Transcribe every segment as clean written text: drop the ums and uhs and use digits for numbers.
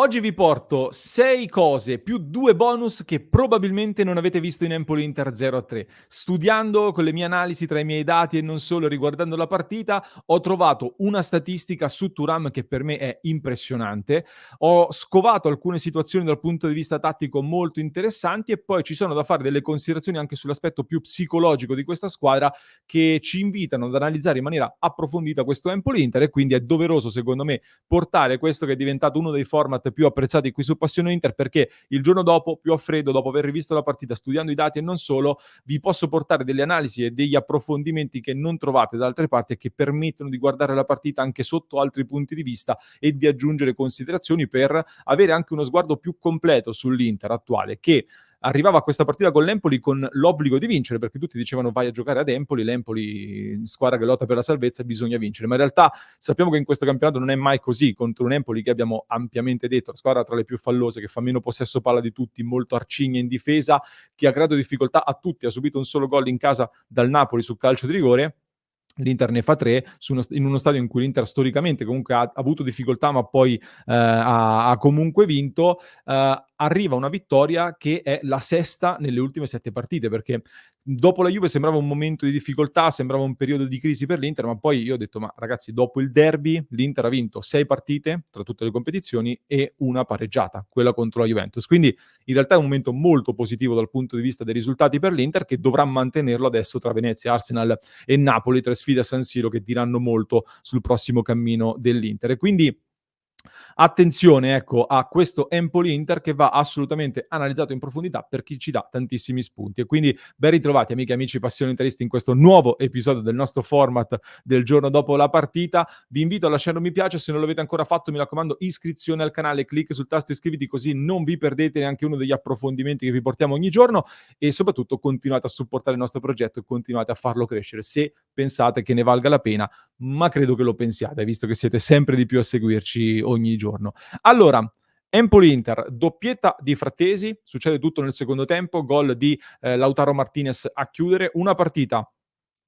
Oggi vi porto 6 cose più 2 bonus che probabilmente non avete visto in Empoli-Inter 0-3. Studiando con le mie analisi tra i miei dati e non solo riguardando la partita, ho trovato una statistica su Thuram che per me è impressionante. Ho scovato alcune situazioni dal punto di vista tattico molto interessanti e poi ci sono da fare delle considerazioni anche sull'aspetto più psicologico di questa squadra che ci invitano ad analizzare in maniera approfondita questo Empoli-Inter e quindi è doveroso secondo me portare questo che è diventato uno dei format più apprezzati qui su Passione Inter, perché il giorno dopo, più a freddo, dopo aver rivisto la partita, studiando i dati e non solo, vi posso portare delle analisi e degli approfondimenti che non trovate da altre parti e che permettono di guardare la partita anche sotto altri punti di vista e di aggiungere considerazioni per avere anche uno sguardo più completo sull'Inter attuale, che arrivava a questa partita con l'Empoli con l'obbligo di vincere, perché tutti dicevano vai a giocare ad Empoli, l'Empoli squadra che lotta per la salvezza e bisogna vincere, ma in realtà sappiamo che in questo campionato non è mai così, contro un Empoli che abbiamo ampiamente detto, la squadra tra le più fallose, che fa meno possesso palla di tutti, molto arcigna in difesa, che ha creato difficoltà a tutti, ha subito un solo gol in casa dal Napoli su calcio di rigore. L'Inter ne fa 3 in uno stadio in cui l'Inter storicamente comunque ha avuto difficoltà, ma poi ha comunque vinto. Arriva una vittoria che è la sesta nelle ultime 7 partite, perché dopo la Juve sembrava un momento di difficoltà, sembrava un periodo di crisi per l'Inter, ma poi io ho detto: ma ragazzi, dopo il derby l'Inter ha vinto 6 partite tra tutte le competizioni e una pareggiata, quella contro la Juventus. Quindi in realtà è un momento molto positivo dal punto di vista dei risultati per l'Inter, che dovrà mantenerlo adesso tra Venezia, Arsenal e Napoli, 3 sfide a San Siro che diranno molto sul prossimo cammino dell'Inter. E quindi attenzione, ecco, a questo Empoli-Inter che va assolutamente analizzato in profondità per chi ci dà tantissimi spunti. E quindi ben ritrovati amiche e amici passioni interisti in questo nuovo episodio del nostro format del giorno dopo la partita. Vi invito a lasciare un mi piace, se non l'avete ancora fatto mi raccomando iscrizione al canale, clic sul tasto iscriviti così non vi perdete neanche uno degli approfondimenti che vi portiamo ogni giorno e soprattutto continuate a supportare il nostro progetto e continuate a farlo crescere se pensate che ne valga la pena, ma credo che lo pensiate, visto che siete sempre di più a seguirci ogni giorno. Allora, Empoli-Inter, doppietta di Frattesi, succede tutto nel secondo tempo, gol di Lautaro Martinez a chiudere, una partita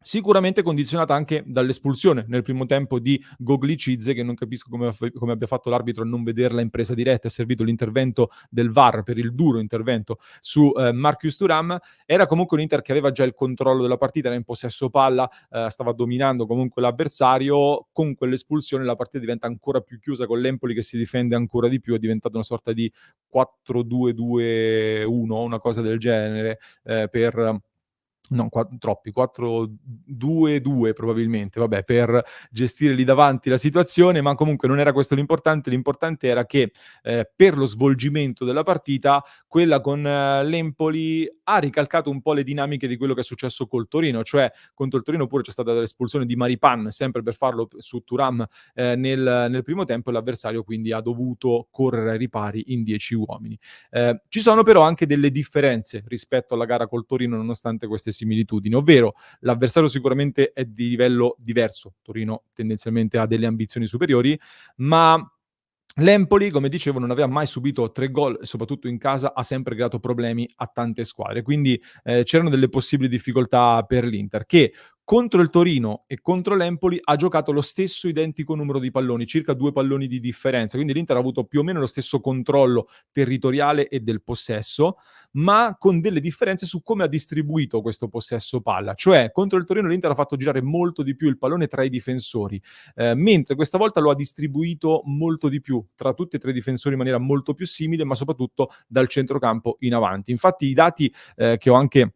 sicuramente condizionata anche dall'espulsione nel primo tempo di Gogli-Cizze, che non capisco come abbia fatto l'arbitro a non vederla in presa diretta, è servito l'intervento del VAR per il duro intervento su Marcus Thuram. Era comunque un Inter che aveva già il controllo della partita, era in possesso palla, stava dominando comunque l'avversario. Con quell'espulsione la partita diventa ancora più chiusa, con l'Empoli che si difende ancora di più, è diventata una sorta di 4-2-2-1, una cosa del genere, per no, troppi, 4-2-2 probabilmente, vabbè, per gestire lì davanti la situazione, ma comunque non era questo l'importante. L'importante era che per lo svolgimento della partita, quella con l'Empoli ha ricalcato un po' le dinamiche di quello che è successo col Torino, cioè contro il Torino pure c'è stata l'espulsione di Maripan, sempre per farlo su Thuram nel primo tempo, e l'avversario quindi ha dovuto correre ai ripari in 10 uomini. Ci sono però anche delle differenze rispetto alla gara col Torino, nonostante queste similitudini, ovvero l'avversario sicuramente è di livello diverso. Torino tendenzialmente ha delle ambizioni superiori, ma l'Empoli, come dicevo, non aveva mai subito 3 gol e soprattutto in casa ha sempre creato problemi a tante squadre. Quindi c'erano delle possibili difficoltà per l'Inter, che contro il Torino e contro l'Empoli ha giocato lo stesso identico numero di palloni, circa 2 palloni di differenza. Quindi l'Inter ha avuto più o meno lo stesso controllo territoriale e del possesso, ma con delle differenze su come ha distribuito questo possesso palla. Cioè, contro il Torino l'Inter ha fatto girare molto di più il pallone tra i difensori, mentre questa volta lo ha distribuito molto di più tra tutti e tre i difensori in maniera molto più simile, ma soprattutto dal centrocampo in avanti. Infatti i dati che ho anche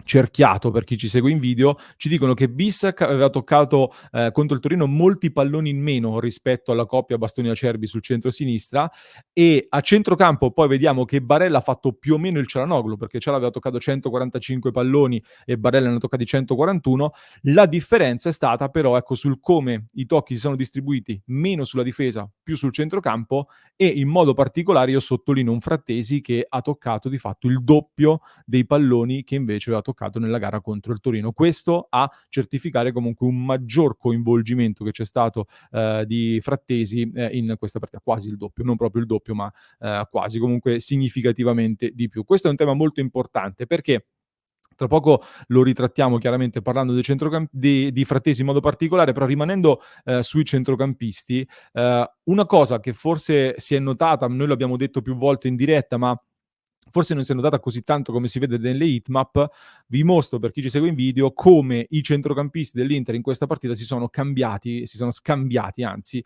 cerchiato per chi ci segue in video, ci dicono che Bissac aveva toccato contro il Torino molti palloni in meno rispetto alla coppia Bastoni Acerbi sul centro-sinistra, e a centrocampo poi vediamo che Barella ha fatto più o meno il Cialanoglu, perché Ciala aveva toccato 145 palloni e Barella ne ha toccati 141. La differenza è stata però, ecco, sul come i tocchi si sono distribuiti, meno sulla difesa, più sul centrocampo, e in modo particolare io sottolineo un Frattesi che ha toccato di fatto il doppio dei palloni che invece aveva toccato nella gara contro il Torino. Questo a certificare comunque un maggior coinvolgimento che c'è stato di Frattesi in questa partita, quasi il doppio, non proprio il doppio, ma quasi, comunque significativamente di più. Questo è un tema molto importante perché Tra poco lo ritrattiamo chiaramente parlando dei di Frattesi in modo particolare, però rimanendo, sui centrocampisti, una cosa che forse si è notata, noi l'abbiamo detto più volte in diretta, ma forse non si è notata così tanto come si vede nelle heatmap, vi mostro per chi ci segue in video come i centrocampisti dell'Inter in questa partita si sono scambiati anzi,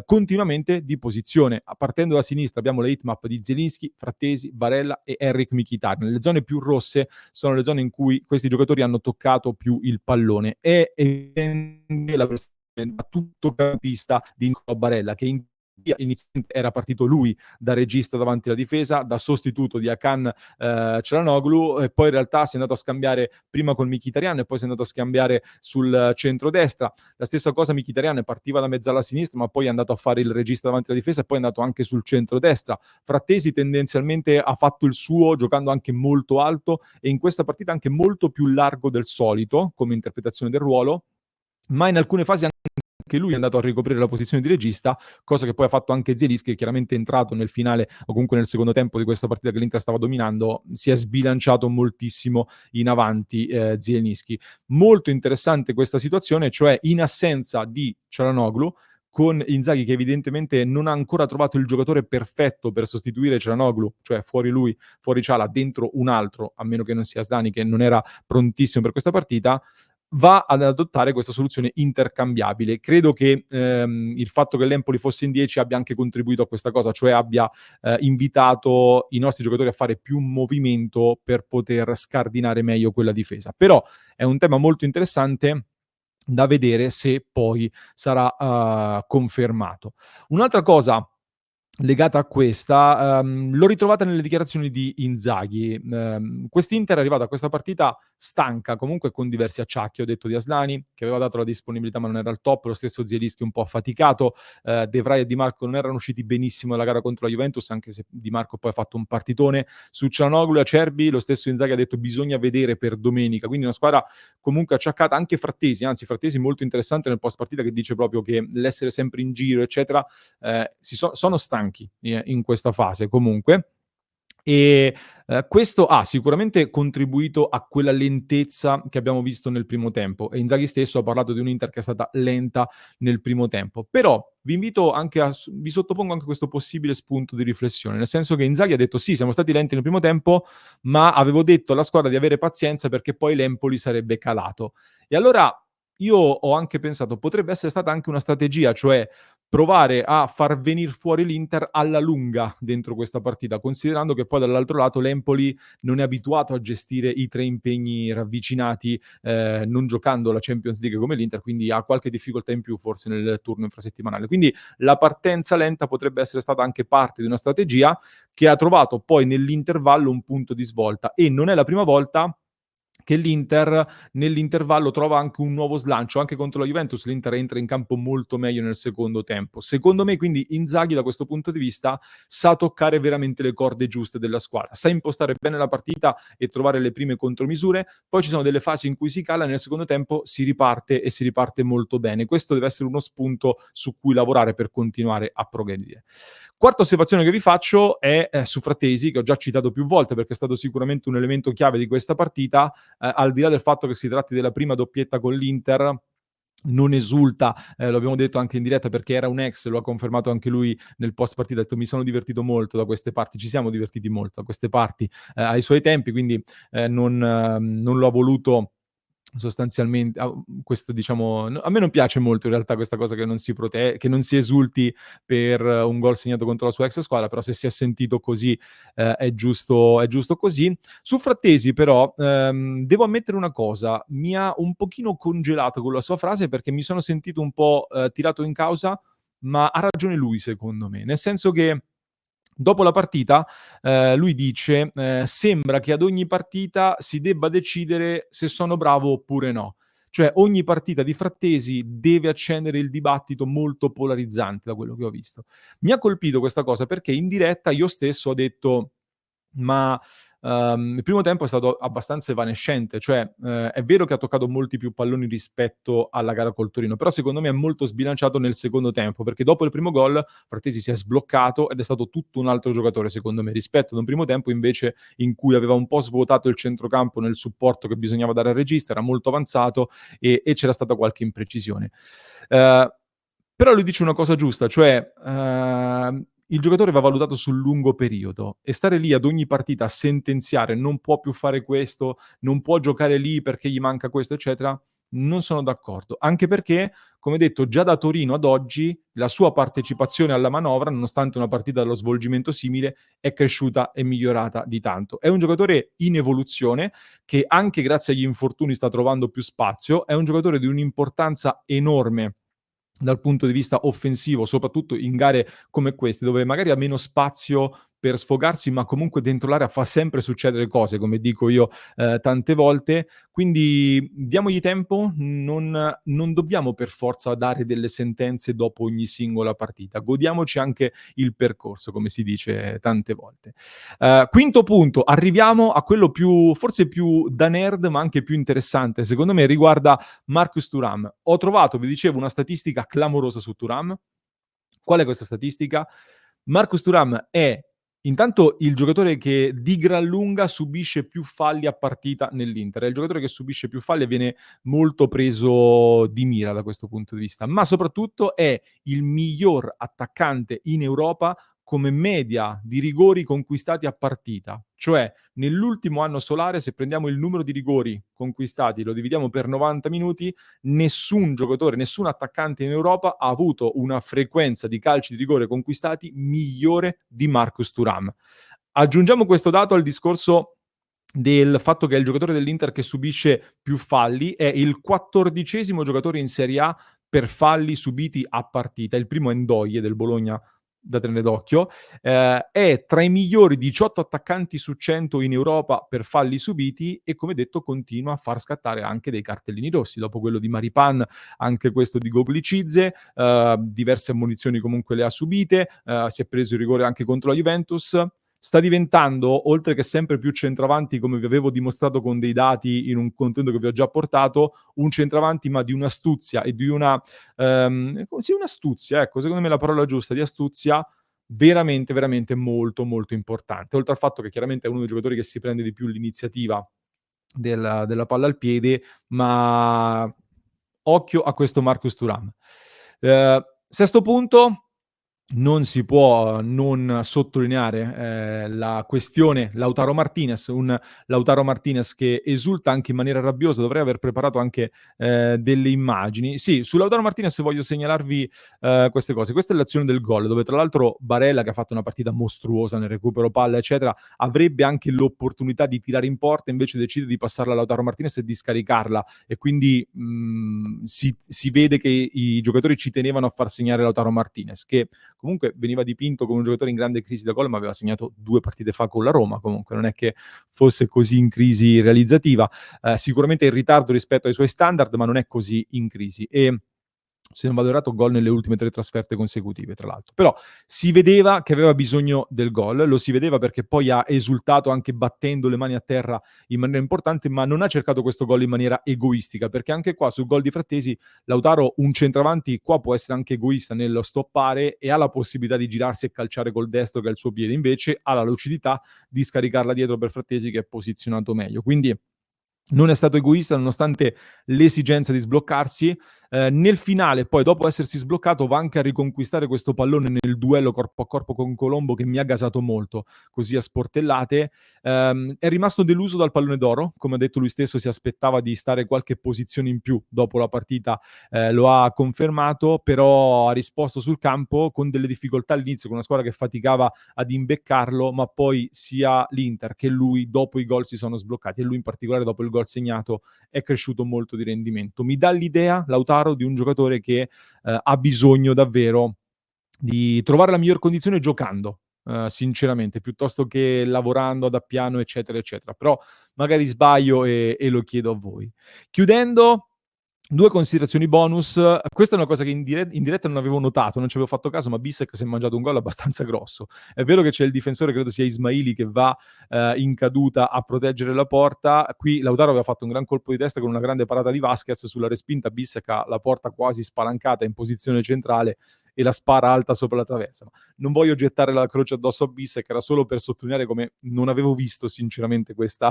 continuamente di posizione. Partendo da sinistra abbiamo le heatmap di Zielinski, Frattesi, Barella e Henrikh Mkhitaryan. Le zone più rosse sono le zone in cui questi giocatori hanno toccato più il pallone. È evidente la prestazione da tuttocampista di Nicolò Barella, che inizialmente era partito lui da regista davanti alla difesa, da sostituto di Hakan Çalhanoğlu, e poi in realtà si è andato a scambiare prima con Mkhitaryan e poi si è andato a scambiare sul centrodestra. La stessa cosa Mkhitaryan partiva da mezzala a sinistra, ma poi è andato a fare il regista davanti alla difesa e poi è andato anche sul centrodestra. Frattesi tendenzialmente ha fatto il suo giocando anche molto alto e in questa partita anche molto più largo del solito come interpretazione del ruolo, ma in alcune fasi anche lui è andato a ricoprire la posizione di regista, cosa che poi ha fatto anche Zielinski, che chiaramente è entrato nel finale o comunque nel secondo tempo di questa partita che l'Inter stava dominando, si è sbilanciato moltissimo in avanti Zielinski. Molto interessante questa situazione, cioè in assenza di Çalhanoğlu, con Inzaghi che evidentemente non ha ancora trovato il giocatore perfetto per sostituire Çalhanoğlu, cioè fuori lui, fuori Çalha, dentro un altro, a meno che non sia Asllani che non era prontissimo per questa partita, va ad adottare questa soluzione intercambiabile. Credo che il fatto che l'Empoli fosse in 10 abbia anche contribuito a questa cosa, cioè abbia invitato i nostri giocatori a fare più movimento per poter scardinare meglio quella difesa. Però è un tema molto interessante da vedere se poi sarà confermato. Un'altra cosa legata a questa, l'ho ritrovata nelle dichiarazioni di Inzaghi. Quest'Inter è arrivata a questa partita stanca, comunque con diversi acciacchi. Ho detto di Asllani, che aveva dato la disponibilità ma non era al top, lo stesso Zielinski un po' affaticato, De Vrij e Di Marco non erano usciti benissimo dalla gara contro la Juventus, anche se Di Marco poi ha fatto un partitone. Su Çalhanoğlu e Acerbi lo stesso Inzaghi ha detto bisogna vedere per domenica, quindi una squadra comunque acciaccata, anche Frattesi, anzi Frattesi molto interessante nel post partita che dice proprio che l'essere sempre in giro eccetera, sono stanchi in questa fase comunque. E questo ha sicuramente contribuito a quella lentezza che abbiamo visto nel primo tempo e Inzaghi stesso ha parlato di un'Inter che è stata lenta nel primo tempo. Però vi invito anche vi sottopongo anche questo possibile spunto di riflessione, nel senso che Inzaghi ha detto sì, siamo stati lenti nel primo tempo, ma avevo detto alla squadra di avere pazienza perché poi l'Empoli sarebbe calato. E allora io ho anche pensato potrebbe essere stata anche una strategia, cioè provare a far venir fuori l'Inter alla lunga dentro questa partita, considerando che poi dall'altro lato l'Empoli non è abituato a gestire i 3 impegni ravvicinati, non giocando la Champions League come l'Inter, quindi ha qualche difficoltà in più forse nel turno infrasettimanale. Quindi la partenza lenta potrebbe essere stata anche parte di una strategia che ha trovato poi nell'intervallo un punto di svolta e non è la prima volta che l'Inter nell'intervallo trova anche un nuovo slancio, anche contro la Juventus l'Inter entra in campo molto meglio nel secondo tempo. Secondo me quindi Inzaghi da questo punto di vista sa toccare veramente le corde giuste della squadra, sa impostare bene la partita e trovare le prime contromisure, poi ci sono delle fasi in cui si cala e nel secondo tempo si riparte e si riparte molto bene. Questo deve essere uno spunto su cui lavorare per continuare a progredire. Quarta osservazione che vi faccio è su Frattesi, che ho già citato più volte perché è stato sicuramente un elemento chiave di questa partita, al di là del fatto che si tratti della prima doppietta con l'Inter, non esulta, lo abbiamo detto anche in diretta perché era un ex, lo ha confermato anche lui nel post partita, ha detto mi sono divertito molto da queste parti, ci siamo divertiti molto da queste parti ai suoi tempi, quindi non lo ha voluto sostanzialmente questo diciamo a me non piace molto in realtà questa cosa che non si esulti per un gol segnato contro la sua ex squadra, però se si è sentito così è giusto così. Su Frattesi però, devo ammettere una cosa, mi ha un pochino congelato con la sua frase perché mi sono sentito un po', tirato in causa, ma ha ragione lui secondo me. Nel senso che dopo la partita, lui dice, "Sembra che ad ogni partita si debba decidere se sono bravo oppure no." Cioè ogni partita di Frattesi deve accendere il dibattito molto polarizzante da quello che ho visto. Mi ha colpito questa cosa perché in diretta io stesso ho detto: "Ma Il primo tempo è stato abbastanza evanescente, cioè, è vero che ha toccato molti più palloni rispetto alla gara col Torino, però secondo me è molto sbilanciato nel secondo tempo, perché dopo il primo gol Frattesi si è sbloccato ed è stato tutto un altro giocatore secondo me, rispetto ad un primo tempo invece in cui aveva un po' svuotato il centrocampo nel supporto che bisognava dare al regista, era molto avanzato e c'era stata qualche imprecisione. Ehm, Però lui dice una cosa giusta, cioè, il giocatore va valutato sul lungo periodo e stare lì ad ogni partita a sentenziare: "Non può più fare questo, non può giocare lì perché gli manca questo", eccetera, non sono d'accordo. Anche perché, come detto, già da Torino ad oggi la sua partecipazione alla manovra, nonostante una partita dallo svolgimento simile, è cresciuta e migliorata di tanto. È un giocatore in evoluzione che anche grazie agli infortuni sta trovando più spazio, è un giocatore di un'importanza enorme dal punto di vista offensivo, soprattutto in gare come queste, dove magari ha meno spazio per sfogarsi, ma comunque dentro l'area fa sempre succedere cose, come dico io, tante volte. Quindi diamogli tempo, non dobbiamo per forza dare delle sentenze dopo ogni singola partita. Godiamoci anche il percorso, come si dice tante volte. Quinto punto, arriviamo a quello più forse più da nerd, ma anche più interessante, secondo me riguarda Marcus Thuram. Ho trovato, vi dicevo, una statistica clamorosa su Thuram. Qual è questa statistica? Marcus Thuram è intanto il giocatore che di gran lunga subisce più falli a partita nell'Inter. È il giocatore che subisce più falli e viene molto preso di mira da questo punto di vista, ma soprattutto è il miglior attaccante in Europa come media di rigori conquistati a partita. Cioè, nell'ultimo anno solare, se prendiamo il numero di rigori conquistati, lo dividiamo per 90 minuti, nessun giocatore, nessun attaccante in Europa ha avuto una frequenza di calci di rigore conquistati migliore di Marcus Thuram. Aggiungiamo questo dato al discorso del fatto che è il giocatore dell'Inter che subisce più falli, è il 14° giocatore in Serie A per falli subiti a partita. Il primo è Ndoye del Bologna, da tenere d'occhio. È tra i migliori 18 attaccanti su 100 in Europa per falli subiti e, come detto, continua a far scattare anche dei cartellini rossi. Dopo quello di Maripan, anche questo di Goglicize, diverse ammonizioni comunque le ha subite, si è preso il rigore anche contro la Juventus. Sta diventando, oltre che sempre più centravanti, come vi avevo dimostrato con dei dati in un contenuto che vi ho già portato, un centravanti ma di un'astuzia e di una sì, un'astuzia, ecco, secondo me è la parola giusta, di astuzia veramente, veramente molto, molto importante. Oltre al fatto che chiaramente è uno dei giocatori che si prende di più l'iniziativa della palla al piede, ma occhio a questo Marcus Thuram. Sesto punto, non si può non sottolineare, la questione Lautaro Martinez, un Lautaro Martinez che esulta anche in maniera rabbiosa, dovrei aver preparato anche, delle immagini. Sì, su Lautaro Martinez voglio segnalarvi, queste cose. Questa è l'azione del gol, dove tra l'altro Barella, che ha fatto una partita mostruosa nel recupero palla, eccetera, avrebbe anche l'opportunità di tirare in porta, invece decide di passarla a Lautaro Martinez e di scaricarla e quindi, si vede che i giocatori ci tenevano a far segnare Lautaro Martinez, che comunque veniva dipinto come un giocatore in grande crisi da gol, ma aveva segnato 2 partite fa con la Roma, comunque non è che fosse così in crisi realizzativa. Sicuramente in ritardo rispetto ai suoi standard, ma non è così in crisi. E se non vado errato, gol nelle ultime 3 trasferte consecutive, tra l'altro. Però si vedeva che aveva bisogno del gol, lo si vedeva perché poi ha esultato anche battendo le mani a terra in maniera importante, ma non ha cercato questo gol in maniera egoistica, perché anche qua sul gol di Frattesi Lautaro, un centravanti, qua può essere anche egoista nello stoppare e ha la possibilità di girarsi e calciare col destro che è il suo piede, invece ha la lucidità di scaricarla dietro per Frattesi che è posizionato meglio. Quindi non è stato egoista nonostante l'esigenza di sbloccarsi. Nel finale poi, dopo essersi sbloccato, va anche a riconquistare questo pallone nel duello corpo a corpo con Colombo che mi ha gasato molto, così a sportellate. È rimasto deluso dal pallone d'oro, come ha detto lui stesso si aspettava di stare qualche posizione in più dopo la partita, lo ha confermato, però ha risposto sul campo con delle difficoltà all'inizio, con una squadra che faticava ad imbeccarlo, ma poi sia l'Inter che lui dopo i gol si sono sbloccati e lui in particolare dopo il gol segnato è cresciuto molto di rendimento. Mi dà l'idea, Lautaro, di un giocatore che ha bisogno davvero di trovare la miglior condizione giocando, sinceramente, piuttosto che lavorando ad appiano, eccetera, eccetera. Però magari sbaglio e lo chiedo a voi. Chiudendo, 2 considerazioni bonus. Questa è una cosa che in diretta non avevo notato, non ci avevo fatto caso, ma Bissek si è mangiato un gol abbastanza grosso. È vero che c'è il difensore, credo sia Ismaili, che va, in caduta a proteggere la porta. Qui Lautaro aveva fatto un gran colpo di testa con una grande parata di Vasquez sulla respinta. Bissek ha la porta quasi spalancata in posizione centrale e la spara alta sopra la traversa. Ma non voglio gettare la croce addosso a Bissek, era solo per sottolineare come non avevo visto sinceramente questa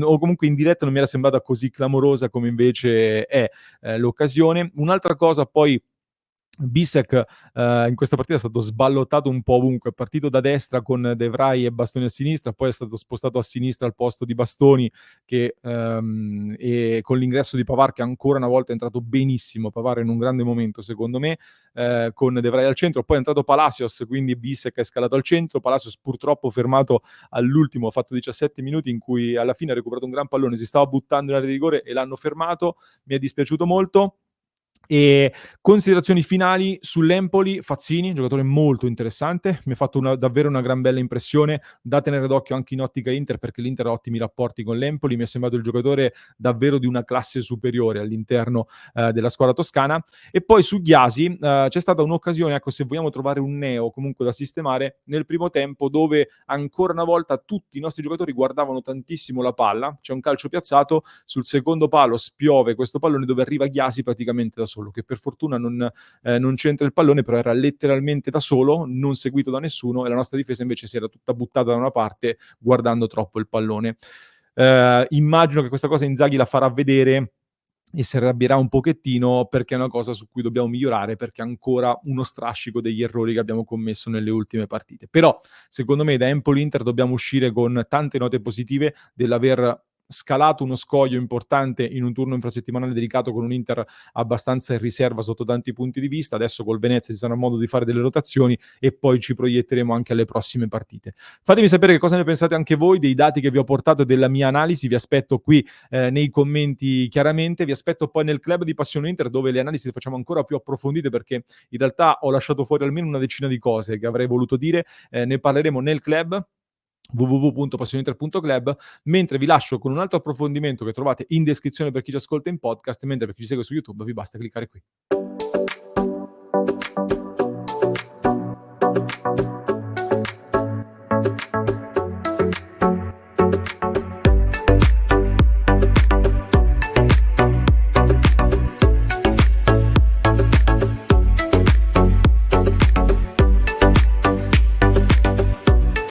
o comunque in diretta non mi era sembrata così clamorosa come invece è l'occasione. Un'altra cosa poi, Bisek in questa partita è stato sballottato un po' ovunque, è partito da destra con De Vrij e Bastoni a sinistra, poi è stato spostato a sinistra al posto di Bastoni e con l'ingresso di Pavard che ancora una volta è entrato benissimo, Pavard in un grande momento secondo me, con De Vrij al centro, poi è entrato Palacios, quindi Bisek è scalato al centro, Palacios purtroppo fermato all'ultimo, ha fatto 17 minuti in cui alla fine ha recuperato un gran pallone, si stava buttando in area di rigore e l'hanno fermato, mi è dispiaciuto molto. E considerazioni finali sull'Empoli, Fazzini, giocatore molto interessante, mi ha fatto davvero una gran bella impressione, da tenere d'occhio anche in ottica Inter, perché l'Inter ha ottimi rapporti con l'Empoli, mi è sembrato il giocatore davvero di una classe superiore all'interno della squadra toscana. E poi su Ghiasi c'è stata un'occasione, ecco, se vogliamo trovare un neo comunque da sistemare, nel primo tempo dove ancora una volta tutti i nostri giocatori guardavano tantissimo la palla, c'è un calcio piazzato, sul secondo palo spiove questo pallone dove arriva Ghiasi praticamente da solo, che per fortuna non c'entra il pallone, però era letteralmente da solo, non seguito da nessuno, e la nostra difesa invece si era tutta buttata da una parte guardando troppo il pallone. Immagino che questa cosa Inzaghi la farà vedere e si arrabbierà un pochettino, perché è una cosa su cui dobbiamo migliorare, perché è ancora uno strascico degli errori che abbiamo commesso nelle ultime partite. Però secondo me da Empoli-Inter dobbiamo uscire con tante note positive dell'aver scalato uno scoglio importante in un turno infrasettimanale delicato con un Inter abbastanza in riserva sotto tanti punti di vista. Adesso col Venezia ci sarà modo di fare delle rotazioni e poi ci proietteremo anche alle prossime partite. Fatemi sapere che cosa ne pensate anche voi dei dati che vi ho portato e della mia analisi. Vi aspetto qui nei commenti chiaramente. Vi aspetto poi nel club di Passione Inter, dove le analisi le facciamo ancora più approfondite, perché in realtà ho lasciato fuori almeno una decina di cose che avrei voluto dire. Ne parleremo nel club www.passioneinter.club, mentre vi lascio con un altro approfondimento che trovate in descrizione per chi ci ascolta in podcast, mentre per chi ci segue su YouTube vi basta cliccare qui.